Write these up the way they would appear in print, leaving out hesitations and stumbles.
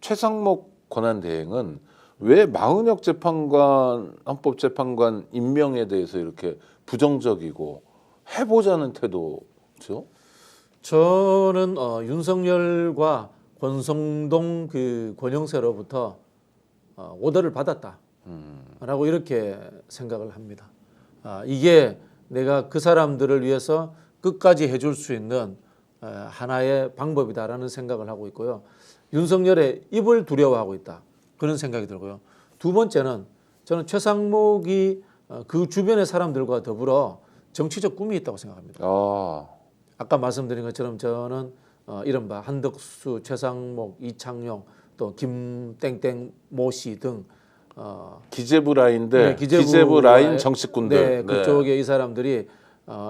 최상목 권한대행은 왜 마은혁 재판관 헌법재판관 임명에 대해서 이렇게 부정적이고 해보자는 태도죠? 저는 윤석열과 권성동 그 권영세로부터 오더를 받았다라고 이렇게 생각을 합니다. 이게 내가 그 사람들을 위해서 끝까지 해줄 수 있는 하나의 방법이다라는 생각을 하고 있고요. 윤석열의 입을 두려워하고 있다. 그런 생각이 들고요. 두 번째는 저는 최상목이 그 주변의 사람들과 더불어 정치적 꿈이 있다고 생각합니다. 아까 말씀드린 것처럼 저는 이른바 한덕수, 최상목, 이창용, 또 김땡땡 모씨 등 기재부 라인들, 네, 기재부 라인 정치꾼들. 네, 그쪽에 이 사람들이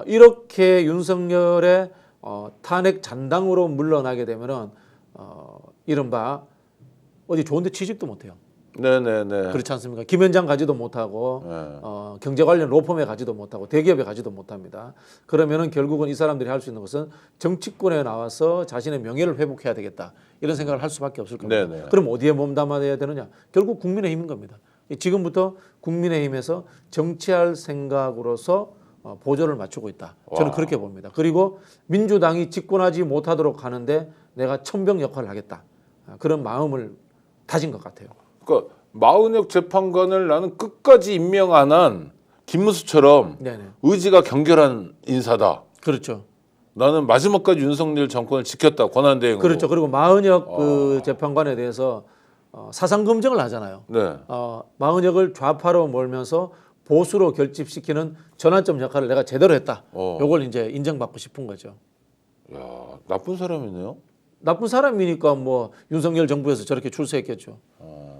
이렇게 윤석열의 탄핵 잔당으로 물러나게 되면은 이른바 어디 좋은데 취직도 못해요. 네네네. 그렇지 않습니까? 김현장 가지도 못하고 네. 경제 관련 로펌에 가지도 못하고 대기업에 가지도 못합니다. 그러면은 결국은 이 사람들이 할 수 있는 것은 정치권에 나와서 자신의 명예를 회복해야 되겠다 이런 생각을 할 수밖에 없을 겁니다. 네네. 그럼 어디에 몸담아야 되느냐? 결국 국민의힘인 겁니다. 지금부터 국민의힘에서 정치할 생각으로서 보조를 맞추고 있다. 저는 그렇게 봅니다. 그리고 민주당이 집권하지 못하도록 하는데 내가 천병 역할을 하겠다. 그런 마음을 다진 것 같아요. 그러니까 마은혁 재판관을 나는 끝까지 임명 안 한 김문수처럼 네네. 의지가 경결한 인사다. 그렇죠. 나는 마지막까지 윤석열 정권을 지켰다. 권한대행으로. 그렇죠. 그리고 마은혁 그 재판관에 대해서 사상 검증을 하잖아요. 네. 마은혁을 좌파로 몰면서 보수로 결집시키는 전환점 역할을 내가 제대로 했다. 요걸 이제 인정받고 싶은 거죠. 야, 나쁜 사람이네요. 나쁜 사람이니까 뭐 윤석열 정부에서 저렇게 출세했겠죠.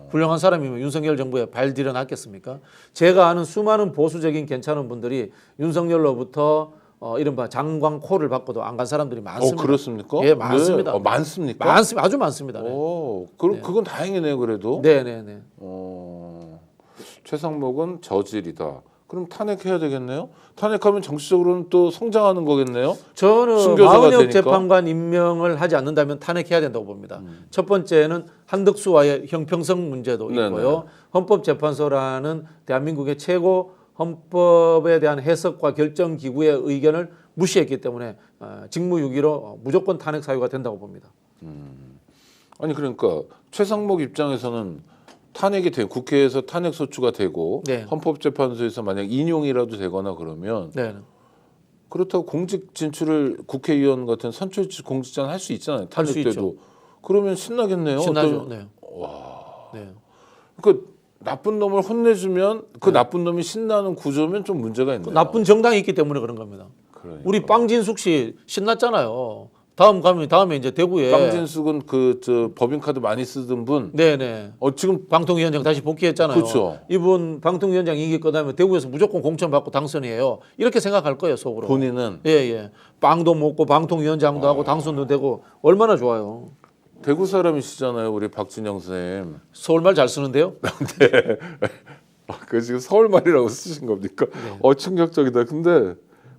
훌륭한 사람이면 윤석열 정부에 발 들여놨겠습니까? 제가 아는 수많은 보수적인 괜찮은 분들이 윤석열로부터 이른바 장관 콜을 받고도 안 간 사람들이 많습니다. 그렇습니까? 예, 많습니다. 네. 많습니까? 많습니다. 아주 많습니다. 네. 그건 다행이네요, 그래도. 네네네. 최상목은 저질이다. 그럼 탄핵해야 되겠네요. 탄핵하면 정치적으로는 또 성장하는 거겠네요. 저는 순교자가 마은혁 되니까. 재판관 임명을 하지 않는다면 탄핵해야 된다고 봅니다. 첫 번째는 한덕수와의 형평성 문제도 있고요. 네네. 헌법재판소라는 대한민국의 최고 헌법에 대한 해석과 결정 기구의 의견을 무시했기 때문에 직무유기로 무조건 탄핵 사유가 된다고 봅니다. 아니 그러니까 최상목 입장에서는 탄핵이 되고 국회에서 탄핵 소추가 되고 네. 헌법재판소에서 만약 인용이라도 되거나 그러면 네. 그렇다고 공직 진출을 국회의원 같은 선출 공직자는 할 수 있잖아요. 할 수 탄핵 때도. 있죠. 그러면 신나겠네요. 신나죠. 네. 네. 그 나쁜 놈을 혼내주면 그 나쁜 놈이 신나는 구조면 좀 문제가 있네요. 나쁜 정당이 있기 때문에 그런 겁니다. 그러니까. 우리 빵진숙 씨 신났잖아요. 다음에 이제 대구에 빵진숙은 저 법인카드 많이 쓰던 분. 네네. 지금 방통위원장 다시 복귀했잖아요. 그렇죠. 이분 방통위원장 임기 끝나면 대구에서 무조건 공천 받고 당선이에요. 이렇게 생각할 거예요, 속으로. 본인은 예. 빵도 먹고 방통위원장도 하고 당선도 되고 얼마나 좋아요. 대구 사람이시잖아요, 우리 박진영 선생님. 서울말 잘 쓰는데요? 그 지금 서울말이라고 쓰신 겁니까? 네. 충격적이다. 근데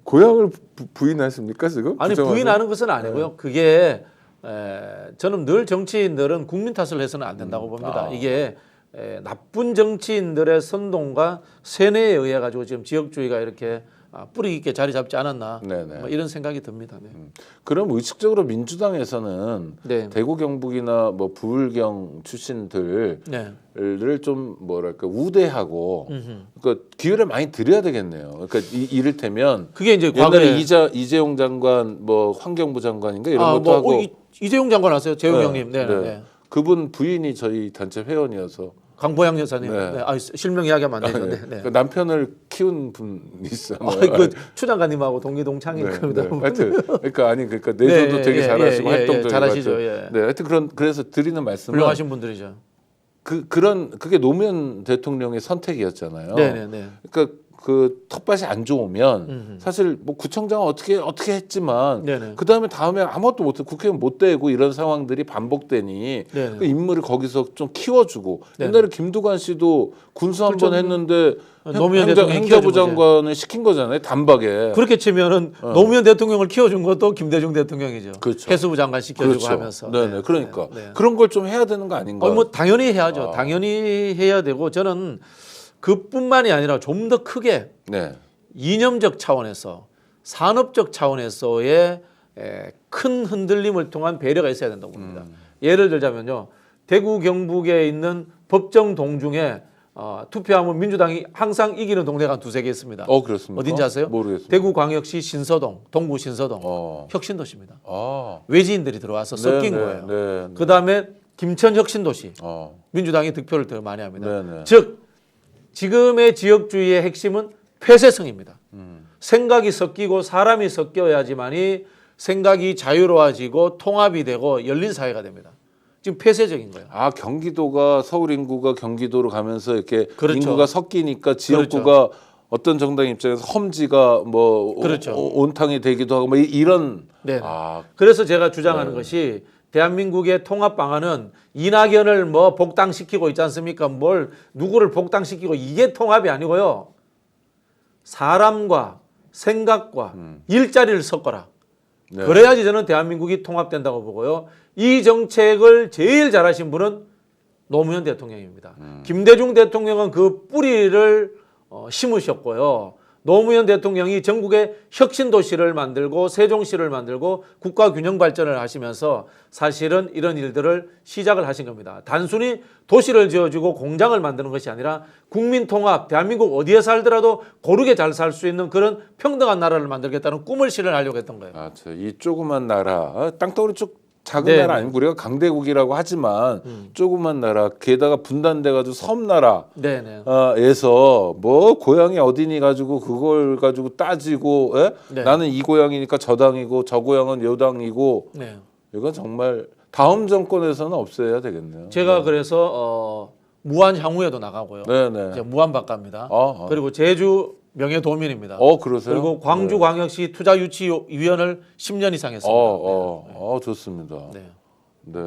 고향을 부인하십니까 지금? 아니 부정하세요? 부인하는 것은 아니고요. 그게 저는 늘 정치인들은 국민 탓을 해서는 안 된다고 봅니다. 이게 나쁜 정치인들의 선동과 세뇌에 의해 가지고 지금 지역주의가 이렇게 뿌리 깊게 자리 잡지 않았나 뭐 이런 생각이 듭니다. 네. 그럼 의식적으로 민주당에서는 네. 대구 경북이나 뭐 부울경 출신들을 네. 좀 뭐랄까 우대하고 그러니까 기회를 많이 드려야 되겠네요. 그러니까 이를테면 그게 이제 옛날에 과거에 이재용 장관 뭐 환경부 장관인가 이런 것도 하고 이재용 장관 아세요? 재용 형님. 네. 그분 부인이 저희 단체 회원이어서 강보양 여사님. 네. 네. 실명 이야기하면 안 되죠. 네. 그 남편을 키운 분이잖아요. 그 추 장관님하고 동기동창일 겁니다. 하여튼 그러니까 내조도 되게 잘하시고 활동적이고 잘하시죠. 네, 하여튼 그래서 드리는 말씀은 훌륭하신 분들이죠. 그게 노무현 대통령의 선택이었잖아요. 네네네. 그러니까 그 텃밭이 안 좋으면 사실 뭐 구청장은 어떻게 했지만 네네. 그 다음에 아무것도 못해 국회의원 못 되고 이런 상황들이 반복되니 네네. 그 인물을 거기서 좀 키워주고 네네. 옛날에 김두관 씨도 군수 한 번 그렇죠. 했는데 노무현 대통령이 행자부 키워준 장관을 시킨 거잖아요 단박에. 그렇게 치면은 노무현 대통령을 키워준 것도 김대중 대통령이죠. 그렇죠. 해수부 장관 시켜주고 그렇죠. 하면서. 네네. 그러니까 네. 그런 걸 좀 해야 되는 거 아닌가? 뭐 당연히 해야죠. 당연히 해야 되고 저는 그뿐만이 아니라 좀 더 크게 네. 이념적 차원에서 산업적 차원에서의 큰 흔들림을 통한 배려가 있어야 된다고 봅니다. 예를 들자면요. 대구 경북에 있는 법정 동 중에 투표하면 민주당이 항상 이기는 동네가 한 두세 개 있습니다. 그렇습니까? 어딘지 아세요? 모르겠습니다. 대구광역시 신서동, 동구 신서동 혁신도시입니다. 아. 외지인들이 들어와서 섞인 네, 거예요. 네. 그다음에 김천 혁신도시 민주당이 득표를 더 많이 합니다. 네. 즉 지금의 지역주의의 핵심은 폐쇄성입니다. 생각이 섞이고 사람이 섞여야지만이 생각이 자유로워지고 통합이 되고 열린 사회가 됩니다. 지금 폐쇄적인 거예요. 경기도가 서울 인구가 경기도로 가면서 이렇게 그렇죠. 인구가 섞이니까 지역구가 어떤 정당 입장에서 험지가 뭐 그렇죠. 온탕이 되기도 하고 뭐 이런. 네. 아, 그래서 제가 주장하는 것이 대한민국의 통합 방안은 이낙연을 뭐 복당시키고 있지 않습니까? 뭘 누구를 복당시키고 이게 통합이 아니고요. 사람과 생각과 일자리를 섞어라. 네. 그래야지 저는 대한민국이 통합된다고 보고요. 이 정책을 제일 잘하신 분은 노무현 대통령입니다. 김대중 대통령은 그 뿌리를 심으셨고요. 노무현 대통령이 전국에 혁신도시를 만들고 세종시를 만들고 국가균형 발전을 하시면서 사실은 이런 일들을 시작을 하신 겁니다. 단순히 도시를 지어주고 공장을 만드는 것이 아니라 국민통합, 대한민국 어디에 살더라도 고르게 잘 살 수 있는 그런 평등한 나라를 만들겠다는 꿈을 실현하려고 했던 거예요. 이 조그만 나라, 땅덩어리 쪽 작은 네. 나라 아니고 우리가 강대국이라고 하지만 조그만 나라, 게다가 분단돼가지고 섬나라. 네네. 에서 뭐 고향이 어디니 가지고 그걸 가지고 따지고 네. 나는 이 고향이니까 저 당이고 저 고향은 요 당이고 네. 이건 정말 다음 정권에서는 없애야 되겠네요. 제가 그래서 무한 향후에도 나가고요. 네네. 이제 무한박가입니다. 아. 그리고 제주 명예도민입니다. 그러세요? 그리고 광주광역시 투자유치위원을 10년 이상 했습니다. 좋습니다. 네. 네.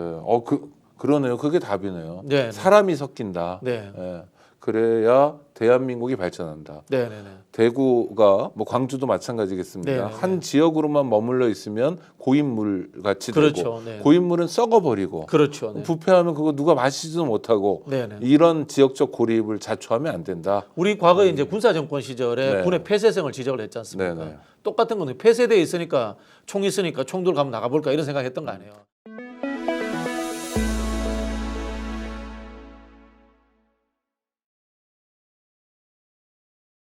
그러네요. 그게 답이네요. 네. 사람이 섞인다. 네. 예. 그래야 대한민국이 발전한다. 네, 네, 네. 대구가 뭐 광주도 마찬가지겠습니다. 네, 네, 한 네. 지역으로만 머물러 있으면 고인물 같이 그렇죠. 되고 네. 고인물은 썩어버리고 그렇죠. 네. 부패하면 그거 누가 마시지도 못하고 네, 네. 이런 지역적 고립을 자초하면 안 된다. 우리 과거에 이제 군사 정권 시절에 네. 군의 폐쇄성을 지적을 했지 않습니까? 네, 네. 똑같은 거는 폐쇄돼 있으니까 총 있으니까 총 들고 가면 나가볼까 이런 생각했던 거 아니에요.